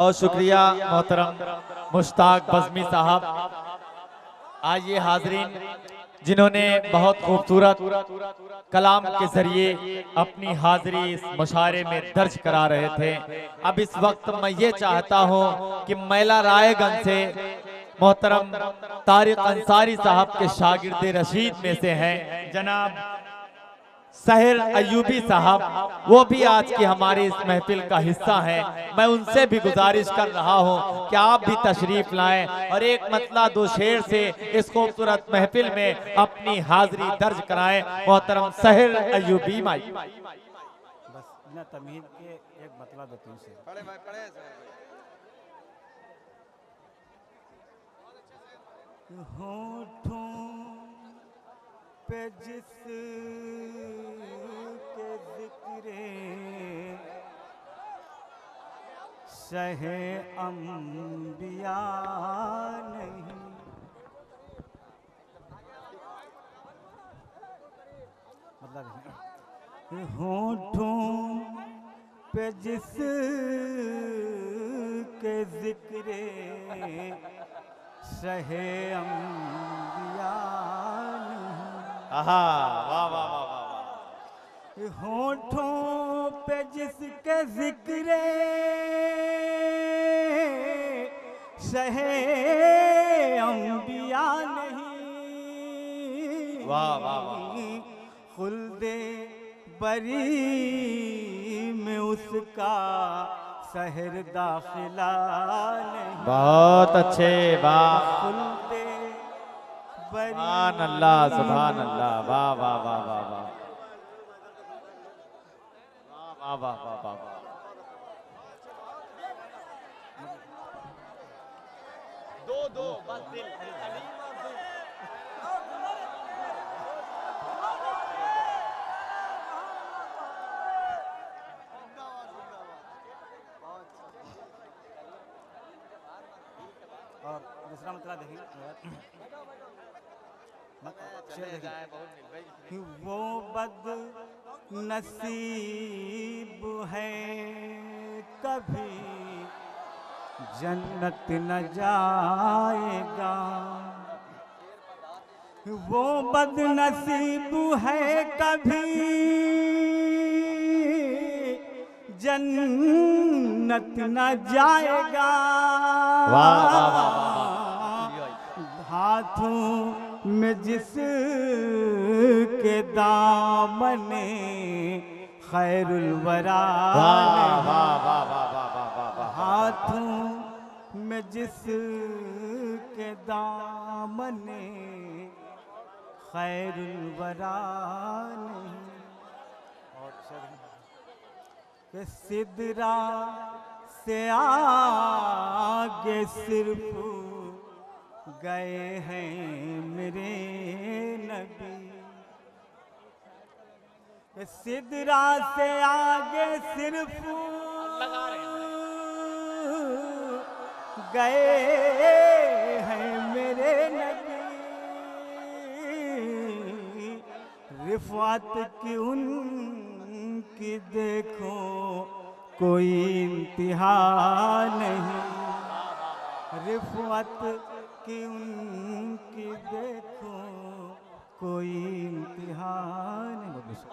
बहुत शुक्रिया मोहतरम मुश्ताक बज़मी साहब। आइए हाजरीन, जिन्होंने बहुत खूबसूरत कलाम के जरिए अपनी हाजिरी इस मुशायरे में दर्ज करा रहे थे। अब इस वक्त मैं ये चाहता हूँ कि मैला रायगंज से मोहतरम तारिक अंसारी साहब के शागिर्द रशीद में से हैं जनाब सहर अयूबी साहब, वो भी आज की हमारी इस महफिल का हिस्सा हैं। मैं उनसे भी गुजारिश कर रहा हूं कि आप भी तशरीफ लाएं और एक मतला दो शेर से इस खूबसूरत महफिल में अपनी हाजिरी दर्ज कराएं। मोहतरम सहर अयूबी माई। बस बिना तमीज़ के एक मतला दो तीन शेर। होठों पे जिस के जिक्रे शहे अंबिया नहीं, मतलब होठों पे जिस के जिक्रे शहे अंबिया नहीं। आहा, वाह वाह वाह वाह। होठों पे जिसके जिक्र शहे अंबिया नहीं। वाह वाह वाह। खुल्दे बरी में उसका सहर दाखिला नहीं। बहुत अच्छे, वाह। खुल्दे बरी, सुभान अल्लाह, सुभान अल्लाह, वाह वाह वाह वाह वाह वाह वाह वाह वाह वाह। दो दो बस दिल और दूसरा मतलब देखिए, वो बद नसीब है कभी जन्नत न जाएगा। वो बद नसीब है कभी जन्नत न जाएगा। वाह वाह वाह वाह। हाथों में जिस के दामने खैरुल वरा, वाह वाह वाह वाह वाह वाह वाह। हाथों में जिस के दामने खैरुल वरा नहीं। के सिदरा से आगे सिर्फ गए हैं मेरे नबी। के सिदरा से आगे सिर्फ गए हैं मेरे नबी। रिफ़ात की उनकी देखो कोई इंतहा नहीं। रिफ़ात की उन